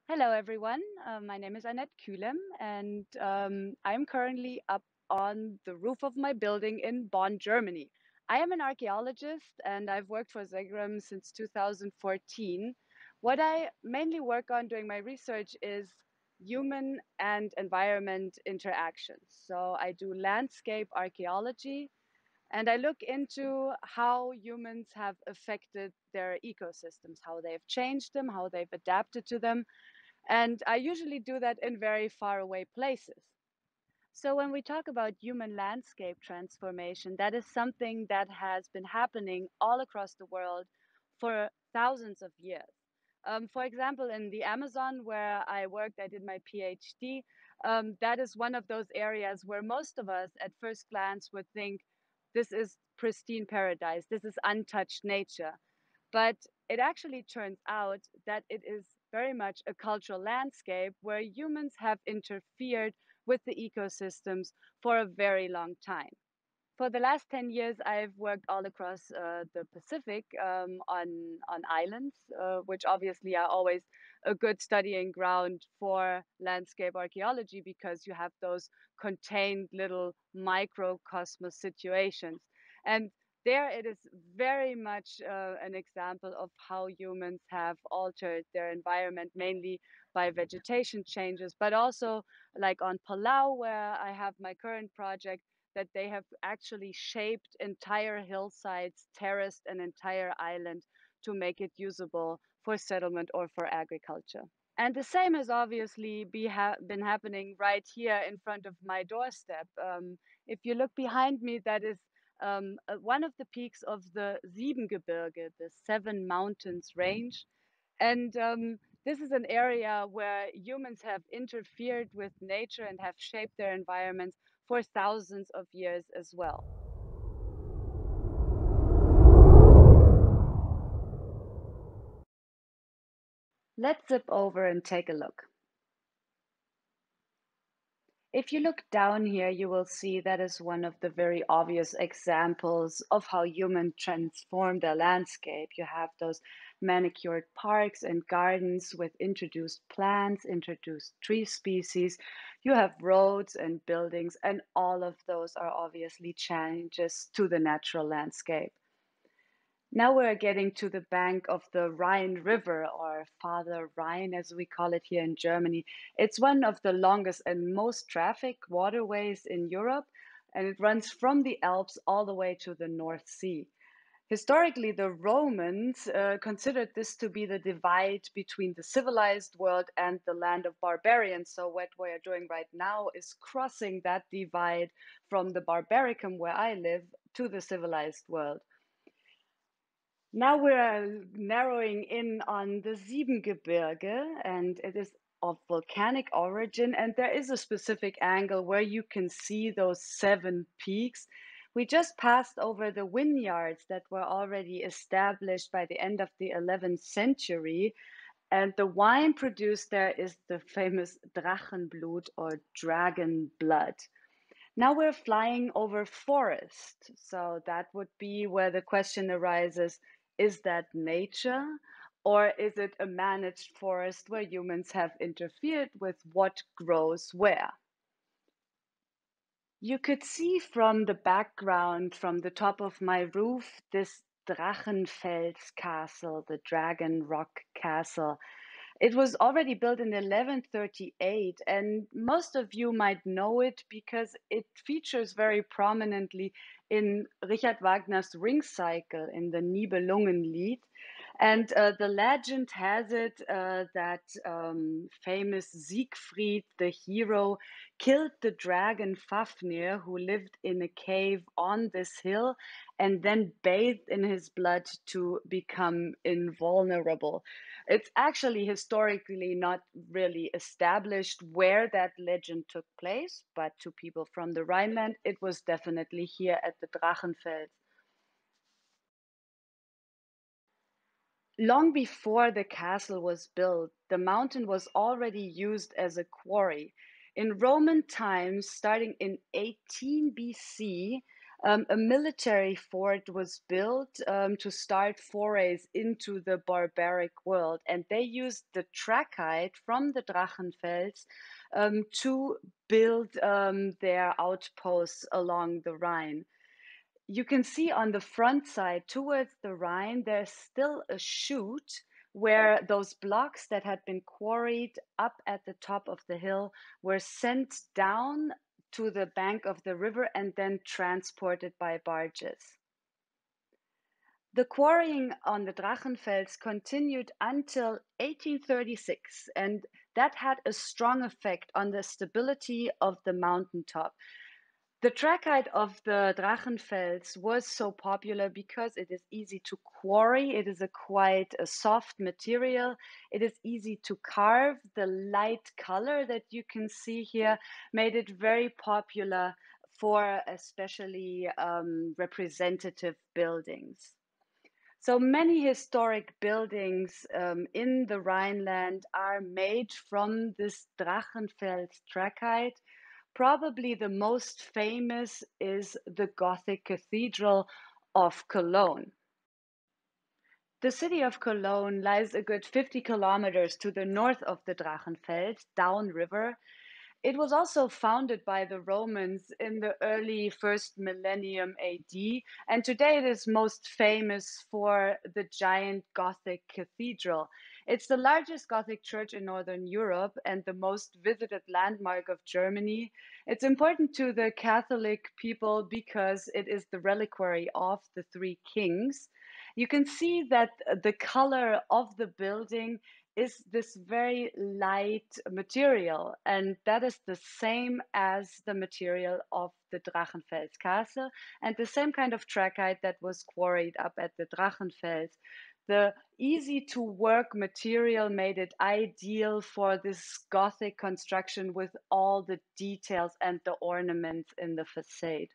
Hello, everyone. My name is Annette Kühlem, and I'm currently up on the roof of my building in Bonn, Germany. I am an archaeologist, and I've worked for Segram since 2014. What I mainly work on during my research is human and environment interactions. So I do landscape archaeology, and I look into how humans have affected their ecosystems, how they've changed them, how they've adapted to them, and I usually do that in very far away places. So when we talk about human landscape transformation, that is something that has been happening all across the world for thousands of years. For example, in the Amazon, where I worked, I did my PhD. That is one of those areas where most of us at first glance would think this is pristine paradise, this is untouched nature. But it actually turns out that it is very much a cultural landscape where humans have interfered with the ecosystems for a very long time. For the last 10 years, I've worked all across the Pacific on islands, which obviously are always a good studying ground for landscape archaeology because you have those contained little microcosmos situations. And there it is very much an example of how humans have altered their environment, mainly by vegetation changes, but also like on Palau, where I have my current project, that they have actually shaped entire hillsides, terraced an entire island to make it usable for settlement or for agriculture. And the same has obviously been happening right here in front of my doorstep. If you look behind me, that is one of the peaks of the Siebengebirge, the Seven Mountains range. And this is an area where humans have interfered with nature and have shaped their environments for thousands of years as well. Let's zip over and take a look. If you look down here, you will see that is one of the very obvious examples of how humans transform their landscape. You have those manicured parks and gardens with introduced plants, introduced tree species. You have roads and buildings, and all of those are obviously changes to the natural landscape. Now we're getting to the bank of the Rhine River, or Father Rhine, as we call it here in Germany. It's one of the longest and most trafficked waterways in Europe, and it runs from the Alps all the way to the North Sea. Historically, the Romans considered this to be the divide between the civilized world and the land of barbarians. So, what we're doing right now is crossing that divide from the Barbaricum, where I live, to the civilized world. Now we're narrowing in on the Siebengebirge, and it is of volcanic origin. And there is a specific angle where you can see those seven peaks. We just passed over the vineyards that were already established by the end of the 11th century. And the wine produced there is the famous Drachenblut, or dragon blood. Now we're flying over forest. So that would be where the question arises, is that nature, or is it a managed forest where humans have interfered with what grows where? You could see from the background, from the top of my roof, this Drachenfels castle, the Dragon Rock Castle. It was already built in 1138, and most of you might know it because it features very prominently in Richard Wagner's Ring Cycle in the Nibelungenlied. And the legend has it that famous Siegfried, the hero, killed the dragon Fafnir, who lived in a cave on this hill, and then bathed in his blood to become invulnerable. It's actually historically not really established where that legend took place, but to people from the Rhineland, it was definitely here at the Drachenfels. Long before the castle was built, the mountain was already used as a quarry. In Roman times, starting in 18 BC, A military fort was built to start forays into the barbaric world, and they used the trachyte from the Drachenfels to build their outposts along the Rhine. You can see on the front side towards the Rhine, there's still a chute where those blocks that had been quarried up at the top of the hill were sent down to the bank of the river and then transported by barges. The quarrying on the Drachenfels continued until 1836, and that had a strong effect on the stability of the mountaintop. The trachyte of the Drachenfels was so popular because it is easy to quarry. It is quite a soft material. It is easy to carve. The light color that you can see here made it very popular for especially representative buildings. So many historic buildings in the Rhineland are made from this Drachenfels trachyte. Probably the most famous is the Gothic Cathedral of Cologne. The city of Cologne lies a good 50 kilometers to the north of the Drachenfels, downriver. It was also founded by the Romans in the early first millennium AD, and today it is most famous for the giant Gothic cathedral. It's the largest Gothic church in Northern Europe and the most visited landmark of Germany. It's important to the Catholic people because it is the reliquary of the three kings. You can see that the color of the building is this very light material, and that is the same as the material of the Drachenfels castle and the same kind of trachyte that was quarried up at the Drachenfels. The easy to work material made it ideal for this Gothic construction with all the details and the ornaments in the facade.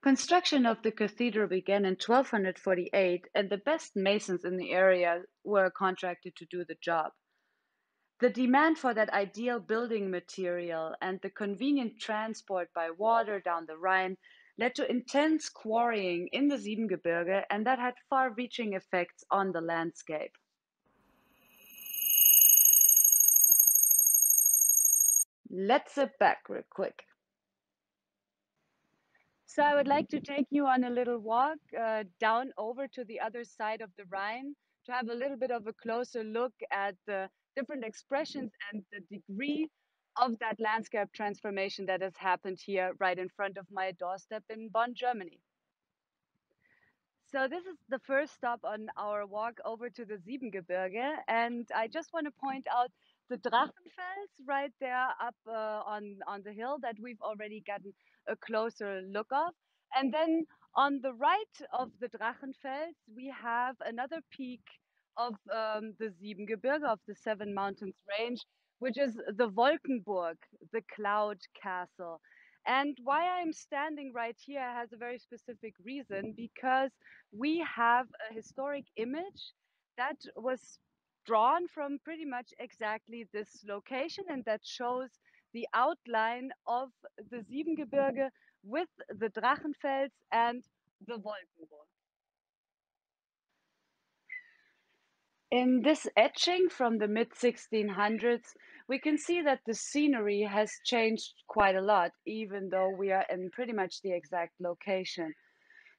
Construction of the cathedral began in 1248, and the best masons in the area were contracted to do the job. The demand for that ideal building material and the convenient transport by water down the Rhine led to intense quarrying in the Siebengebirge, and that had far reaching effects on the landscape. Let's zip back real quick. So I would like to take you on a little walk down over to the other side of the Rhine to have a little bit of a closer look at the different expressions and the degree of that landscape transformation that has happened here right in front of my doorstep in Bonn, Germany. So this is the first stop on our walk over to the Siebengebirge, and I just want to point out the Drachenfels right there up on the hill that we've already gotten a closer look of. And then on the right of the Drachenfels, we have another peak of the Siebengebirge, of the Seven Mountains range, which is the Volkenborg, the cloud castle. And why I'm standing right here has a very specific reason, because we have a historic image that was drawn from pretty much exactly this location, and that shows the outline of the Siebengebirge with the Drachenfels and the Wolkenburg. In this etching from the mid 1600s, we can see that the scenery has changed quite a lot, even though we are in pretty much the exact location.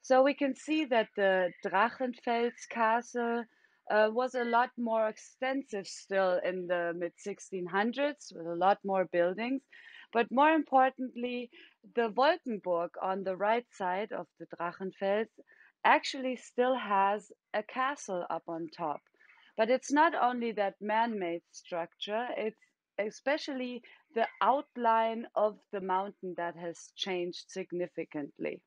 So we can see that the Drachenfels castle was a lot more extensive still in the mid 1600s with a lot more buildings. But more importantly, the Wolkenburg on the right side of the Drachenfels actually still has a castle up on top. But it's not only that man-made structure, it's especially the outline of the mountain that has changed significantly.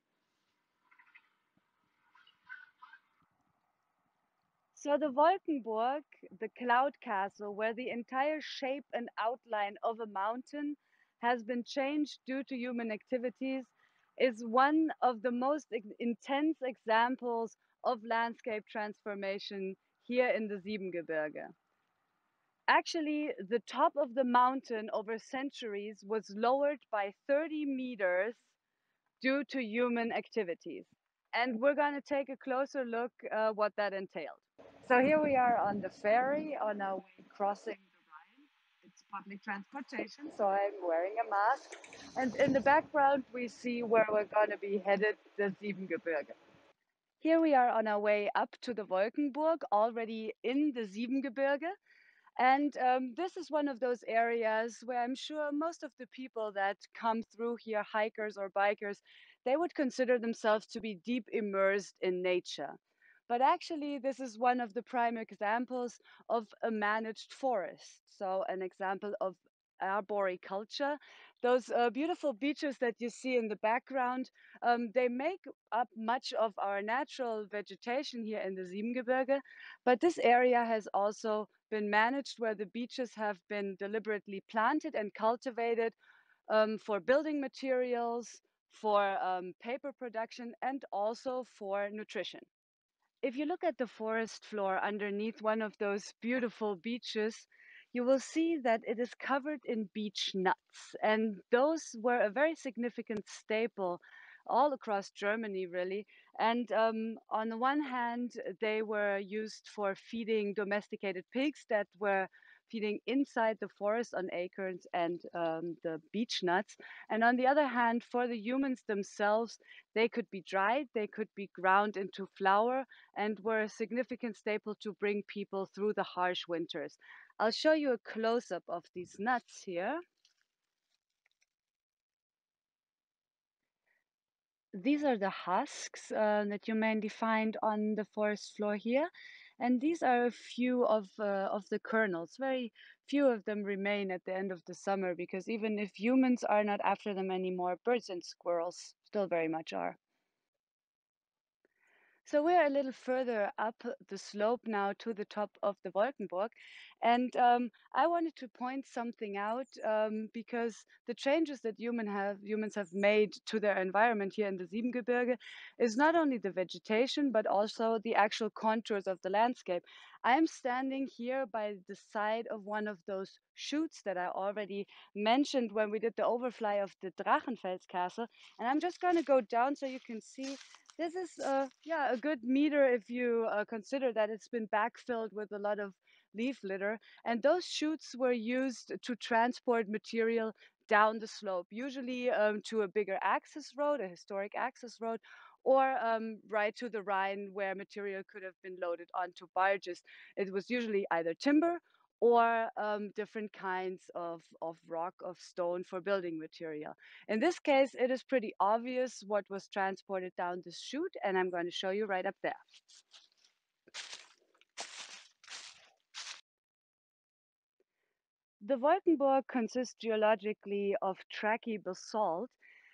So the Wolkenburg, the cloud castle, where the entire shape and outline of a mountain has been changed due to human activities, is one of the most intense examples of landscape transformation here in the Siebengebirge. Actually, the top of the mountain over centuries was lowered by 30 meters due to human activities. And we're going to take a closer look what that entailed. So here we are on the ferry on our way crossing the Rhine. It's public transportation, so I'm wearing a mask. And in the background, we see where we're going to be headed, the Siebengebirge. Here we are on our way up to the Volkenborg, already in the Siebengebirge. And this is one of those areas where I'm sure most of the people that come through here, hikers or bikers, they would consider themselves to be deep immersed in nature. But actually, this is one of the prime examples of a managed forest. So, an example of arboriculture. Those beautiful beaches that you see in the background, they make up much of our natural vegetation here in the Siebengebirge. But this area has also been managed where the beaches have been deliberately planted and cultivated for building materials, for paper production, and also for nutrition. If you look at the forest floor underneath one of those beautiful beaches, you will see that it is covered in beech nuts. And those were a very significant staple all across Germany, really. And on the one hand, they were used for feeding domesticated pigs that were feeding inside the forest on acorns and the beech nuts. And on the other hand, for the humans themselves, they could be dried, they could be ground into flour, and were a significant staple to bring people through the harsh winters. I'll show you a close-up of these nuts here. These are the husks that you mainly find on the forest floor here. And these are a few of the kernels. Very few of them remain at the end of the summer because even if humans are not after them anymore, birds and squirrels still very much are. So we're a little further up the slope now to the top of the Volkenborg. And I wanted to point something out because the changes that humans have made to their environment here in the Siebengebirge is not only the vegetation, but also the actual contours of the landscape. I'm standing here by the side of one of those chutes that I already mentioned when we did the overfly of the Drachenfels Castle. And I'm just going to go down so you can see this is yeah, a good meter if you consider that it's been backfilled with a lot of leaf litter. And those chutes were used to transport material down the slope, usually to a bigger access road, a historic access road, or right to the Rhine where material could have been loaded onto barges. It was usually either timber or different kinds of rock, of stone for building material. In this case, it is pretty obvious what was transported down this chute, and I'm going to show you right up there. The Volkenborg consists geologically of Tracky Basalt,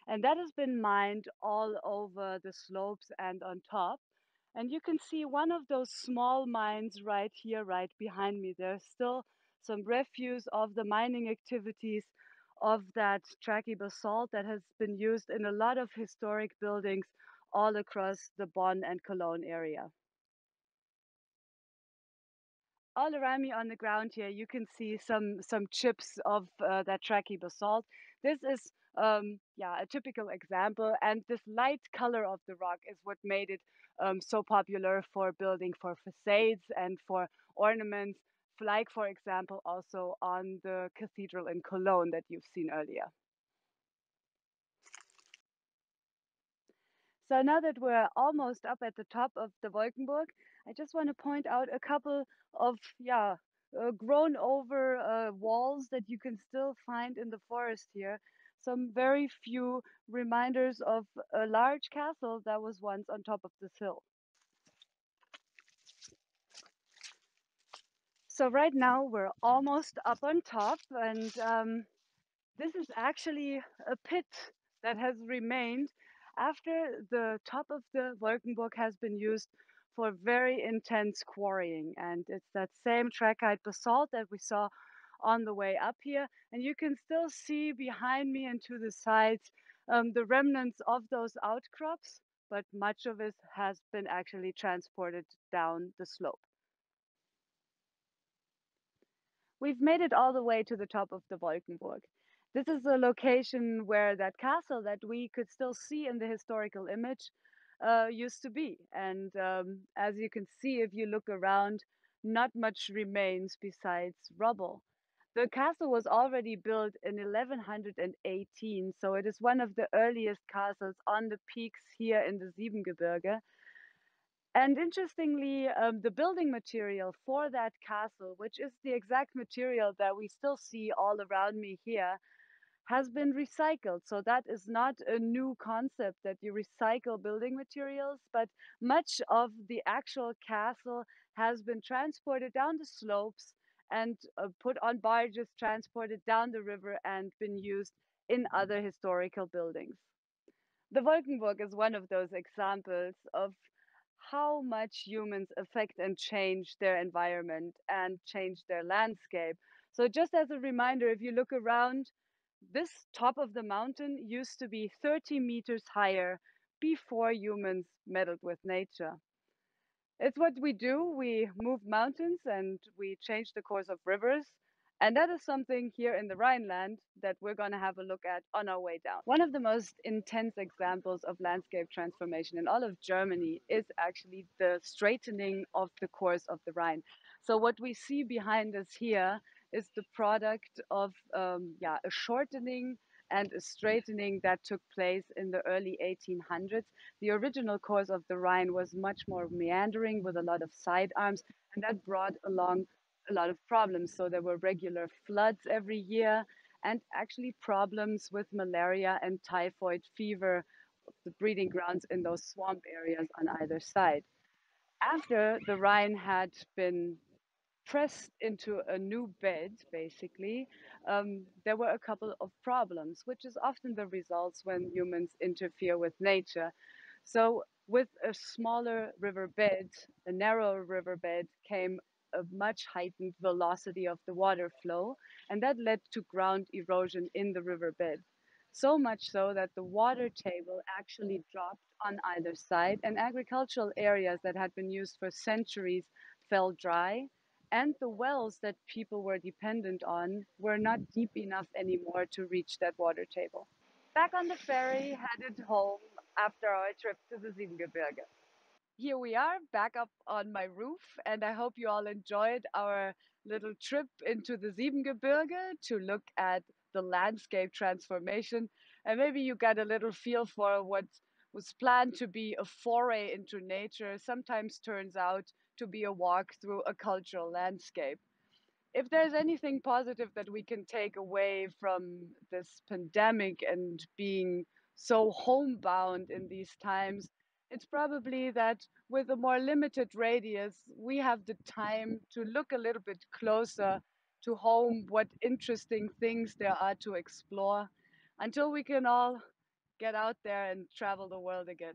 and that has been mined all over the slopes and on top. And you can see one of those small mines right here, right behind me. There's still some refuse of the mining activities of that Tracky Basalt that has been used in a lot of historic buildings all across the Bonn and Cologne area. All around me on the ground here, you can see some chips of that Tracky basalt. This is yeah, a typical example, and this light color of the rock is what made it so popular for building for facades and for ornaments, like for example also on the cathedral in Cologne that you've seen earlier. So now that we're almost up at the top of the Wolkenburg, I just want to point out a couple of, yeah, grown over walls that you can still find in the forest here. Some very few reminders of a large castle that was once on top of this hill. So right now we're almost up on top, and this is actually a pit that has remained after the top of the Wolkenburg has been used for very intense quarrying. And it's that same trachyte basalt that we saw on the way up here. And you can still see behind me and to the sides the remnants of those outcrops, but much of it has been actually transported down the slope. We've made it all the way to the top of the Wolkenburg. This is a location where that castle that we could still see in the historical image used to be. And as you can see, if you look around, not much remains besides rubble. The castle was already built in 1118, so it is one of the earliest castles on the peaks here in the Siebengebirge. And interestingly, the building material for that castle, which is the exact material that we still see all around me here, has been recycled. So that is not a new concept that you recycle building materials, but much of the actual castle has been transported down the slopes and put on barges, transported down the river, and been used in other historical buildings. The Volkenborg is one of those examples of how much humans affect and change their environment and change their landscape. So, just as a reminder, if you look around, this top of the mountain used to be 30 meters higher before humans meddled with nature. It's what we do. We move mountains and we change the course of rivers. And that is something here in the Rhineland that we're going to have a look at on our way down. One of the most intense examples of landscape transformation in all of Germany is actually the straightening of the course of the Rhine. So, what we see behind us here is the product of a shortening and a straightening that took place in the early 1800s. The original course of the Rhine was much more meandering with a lot of side arms, and that brought along a lot of problems. So there were regular floods every year, and actually problems with malaria and typhoid fever, the breeding grounds in those swamp areas on either side. After the Rhine had been pressed into a new bed, basically, there were a couple of problems, which is often the results when humans interfere with nature. So, with a smaller riverbed, a narrower riverbed, came a much heightened velocity of the water flow, and that led to ground erosion in the riverbed. So much so that the water table actually dropped on either side, and agricultural areas that had been used for centuries fell dry, and the wells that people were dependent on were not deep enough anymore to reach that water table. Back on the ferry, headed home after our trip to the Siebengebirge. Here we are, back up on my roof, and I hope you all enjoyed our little trip into the Siebengebirge to look at the landscape transformation. And maybe you got a little feel for what was planned to be a foray into nature, sometimes turns out to be a walk through a cultural landscape. If there's anything positive that we can take away from this pandemic and being so homebound in these times, it's probably that with a more limited radius, we have the time to look a little bit closer to home, what interesting things there are to explore until we can all get out there and travel the world again.